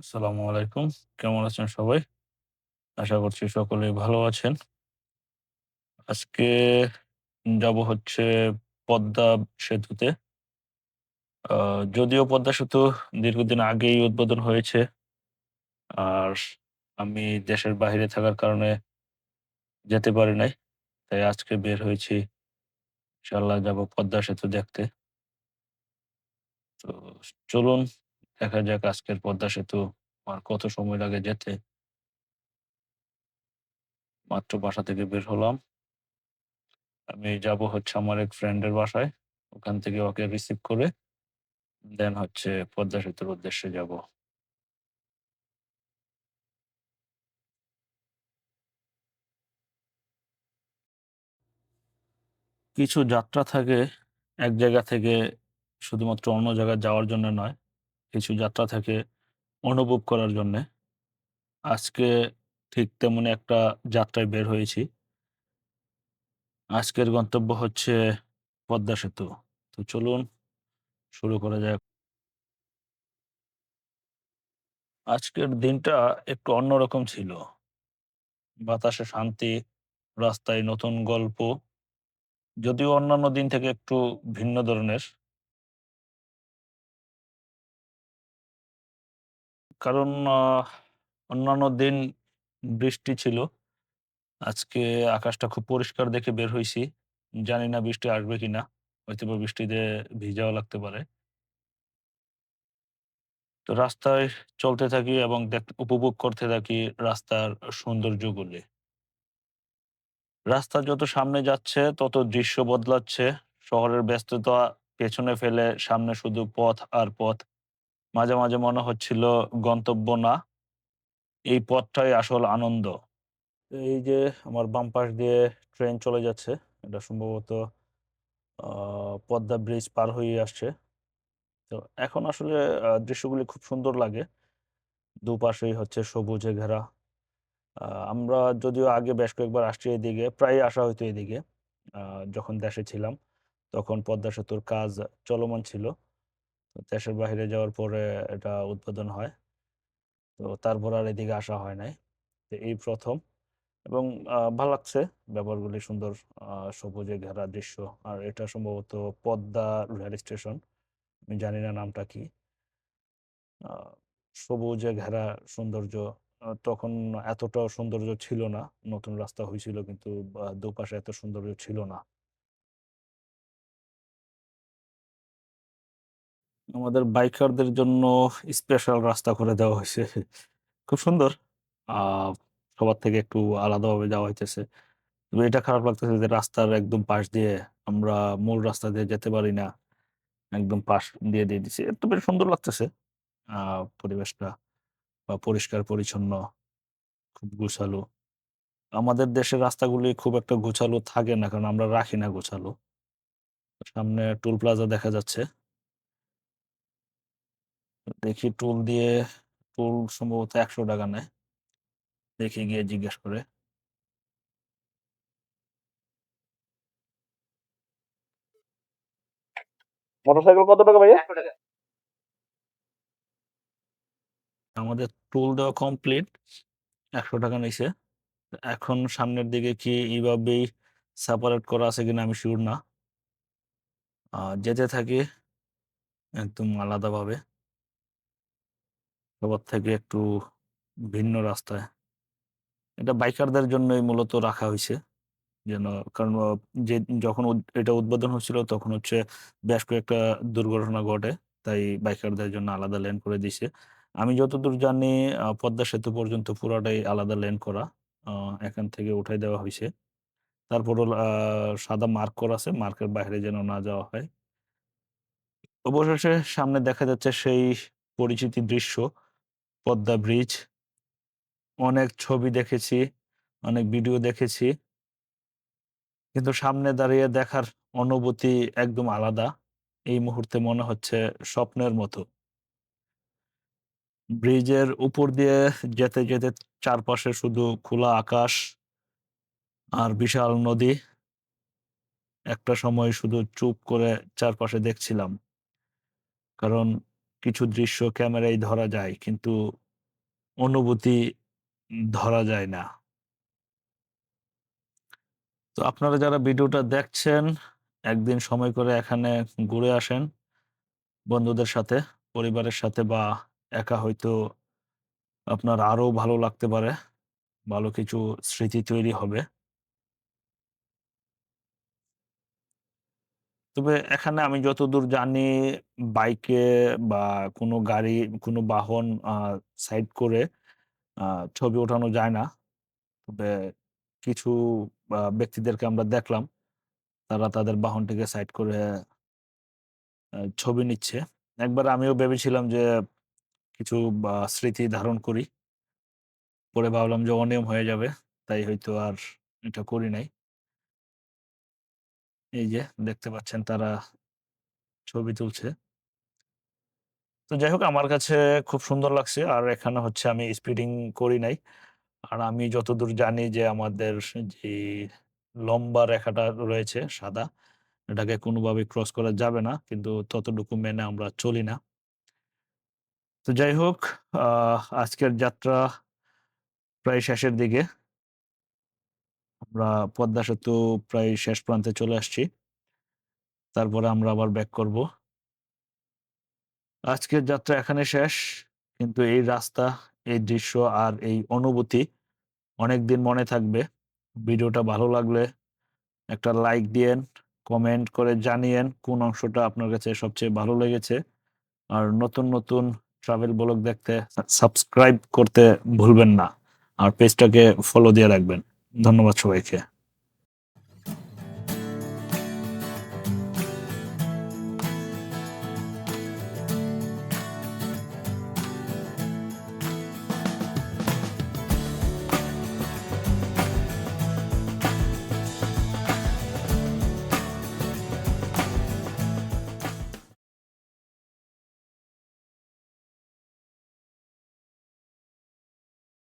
আসসালামু আলাইকুম। কেমন আছেন সবাই? আশা করছি সকলেই ভালো আছেন। আজকে যাব হচ্ছে পদ্মা সেতুতে। আ যদিও পদ্মা সেতু দীর্ঘদিন আগেই উদ্বোধন হয়েছে। আর আমি দেশের বাহিরে থাকার কারণে যেতে পারি নাই। তাই আজকে বের হয়েছি। ইনশাআল্লাহ যাব পদ্মা সেতু দেখতে। তো চলুন দেখা যাক আজকের পদ্মা সেতু আর কত সময় লাগে যেতে। মাত্র বাসা থেকে বের হলাম। আমি যাব হচ্ছে আমার এক ফ্রেন্ডের বাসায়। ওখান থেকে ওকে রিসিভ করে দেন হচ্ছে পদ্মা সেতুর উদ্দেশ্যে যাব। কিছু যাত্রা থাকে এক জায়গা থেকে শুধুমাত্র অন্য জায়গায় যাওয়ার জন্য নয়। কিছু যাত্রা থাকে অনুভব করার জন্যে। আজকে ঠিক তেমনি একটা যাত্রায় বের হয়েছি। আজকের গন্তব্য হচ্ছে পদ্মা সেতু। তো চলুন শুরু করা যাক। আজকের দিনটা একটু অন্যরকম ছিল। বাতাসে শান্তি, রাস্তায় নতুন গল্প। যদিও অন্যান্য দিন থেকে একটু ভিন্ন ধরনের। কারণ অন্যান্য দিন বৃষ্টি ছিল। আজকে আকাশটা খুব পরিষ্কার দেখে বের হইছি। জানি না বৃষ্টি আসবে কিনা। হয়তোবা বৃষ্টিতে ভিজাও লাগতে পারে। তো রাস্তায় চলতে থাকি এবং উপভোগ করতে থাকি রাস্তার সৌন্দর্যগুলি। রাস্তা যত সামনে যাচ্ছে তত দৃশ্য বদলাচ্ছে। শহরের ব্যস্ততা পেছনে ফেলে সামনে শুধু পথ আর পথ। মাঝে, মাঝে মনে হচ্ছিল গন্তব্য না, এই পথটাই আসল আনন্দ। এই যে আমার বাম পাশ দিয়ে ট্রেন চলে যাচ্ছে। এটা সম্ভবত আ পদ্মা ব্রিজ পার হয়ে আসছে। তো এখন আসলে দৃশ্যগুলি খুব সুন্দর লাগে। দুপাশেই হচ্ছে সবুজে ঘেরা। আ আমরা যদিও আগে বেশ কয়েকবার আসছি এদিকে, প্রায়ই আসা হইতো এদিকে। আ যখন দেশে ছিলাম, তখন পদ্মা সেতুর কাজ চলমান ছিল। তো দেশের বাহিরে যাওয়ার পরে এটা উদ্বোধন হয়। তো তারপর আর এদিকে আসা হয় নাই। তো এই ১ম এবং ভাল লাগছে ব্যাপারগুলি সুন্দর আ সবুজে ঘেরা দৃশ্য। আর এটা সম্ভবত পদ্মা রেল স্টেশন। আমি জানি না নামটা কি। আ সবুজে ঘেরা সৌন্দর্য। তখন এতটাও সৌন্দর্য ছিল না। নতুন রাস্তা হইছিল কিন্তু দুপাশে এত সৌন্দর্য ছিল না। আমাদের বাইকারদের জন্য স্পেশাল রাস্তা করে দেওয়া হইছে। খুব সুন্দর। আ সবার থেকে একটু আলাদাভাবে যাওয়া হইতেছে। তবে এটা খারাপ লাগতেছে যে রাস্তার একদম পাশ দিয়ে আমরা মূল রাস্তা দিয়ে যেতে পারি না। একদম পাশ দিয়ে দিছে। একটু বেশ সুন্দর লাগতেছে। আ পরিবেশটা বা পরিষ্কার পরিচ্ছন্ন, খুব গোছালো। আমাদের দেশের রাস্তাগুলি খুব একটা গোছালো থাকে না কারণ আমরা রাখি না গোছালো। সামনে টোল প্লাজা দেখা যাচ্ছে। দেখি টোল সম্ভবত ৳১০০ নেয়। দেখি গিয়ে জিজ্ঞেস করে। মোটরসাইকেল কত টাকা ভাইয়া? আমাদের টোল দেওয়া কমপ্লিট। ৳১০০ নিছে। এখন সামনের দিকে কি এভাবেই সেপারেট করা আছে কিনা আমি সিউর না। যেতে থাকি একদম আলাদাভাবে। সবার থেকে একটু ভিন্ন রাস্তায়। এটা বাইকারদের জন্যই মূলত রাখা হইছে। যেন কারণ যে যখন এটা উদ্বোধন হচ্ছিল তখন হচ্ছে বেশ কয়েকটা দুর্ঘটনা ঘটে। তাই বাইকারদের জন্য আলাদা লেন করে দিছে। আমি যতদূর জানি পদ্মা সেতু পর্যন্ত পুরাটাই আলাদা লেন করা। আ এখান থেকে উঠাই দেওয়া হইছে। তারপরও সাদা মার্ক করা আছে। মার্কের বাইরে যেন না যাওয়া হয়। অবশেষে সামনে দেখা যাচ্ছে সেই পরিচিতি দৃশ্য পদ্মা ব্রিজ। অনেক ছবি দেখেছি, অনেক ভিডিও দেখেছি। কিন্তু সামনে দাঁড়িয়ে দেখার অনুভূতি একদম আলাদা। এই মুহূর্তে মনে হচ্ছে স্বপ্নের মতো। ব্রিজের উপর দিয়ে যেতে চারপাশে শুধু খোলা আকাশ আর বিশাল নদী। একটা সময় শুধু চুপ করে চারপাশে দেখছিলাম। কারণ কিছু দৃশ্য ক্যামেরায় ধরা যায়। কিন্তু অনুভূতি ধরা যায় না। তো আপনারা যারা ভিডিওটা দেখছেন, একদিন সময় করে এখানে ঘুরে আসেন বন্ধুদের সাথে, পরিবারের সাথে বা একা হয়তো আপনার আরো ভালো লাগতে পারে। ভালো কিছু স্মৃতি তৈরি হবে। তবে এখানে আমি যতদূর জানি বাইকে বা কোনো গাড়ি, কোনো বাহন সাইড করে আ ছবি ওঠানো যায় না। তবে কিছু ব্যক্তিদেরকে আমরা দেখলাম। তারা তাদের বাহনটিকে সাইড করে ছবি নিচ্ছে। একবার আমিও ভেবেছিলাম যে কিছু স্মৃতি ধারণ করি। পরে ভাবলাম যে অনিয়ম হয়ে যাবে। তাই হয়তো আর এটা করি নাই। এই যে দেখতে পাচ্ছেন তারা ছবি তুলছে। তো যাই হোক আমার কাছে খুব সুন্দর লাগছে। আর এখানে হচ্ছে আমি স্পিডিং করি নাই। আর আমি যতদূর জানি যে আমাদের যে লম্বা রেখাটা রয়েছে সাদা, এটাকে কোনোভাবেই ক্রস করা যাবে না। কিন্তু ততটুকু মেনে আমরা চলি না। তো যাই হোক আজকের যাত্রা প্রায় শেষের দিকে। আমরা পদ্মা সেতু প্রায় শেষ প্রান্তে চলে আসছি। তারপরে আমরা আবার ব্যাক করব। আজকের যাত্রা এখানে শেষ। কিন্তু এই রাস্তা, এই দৃশ্য আর এই অনুভূতি অনেকদিন মনে থাকবে। ভিডিওটা ভালো লাগলে একটা লাইক দিয়েন, কমেন্ট করে জানিয়েন কোন অংশটা আপনার কাছে সবচেয়ে ভালো লেগেছে। আর নতুন ট্রাভেল ব্লগ দেখতে সাবস্ক্রাইব করতে ভুলবেন না। আর পেজটাকে ফলো দিয়ে রাখবেন। ধন্যবাদ সবাইকে।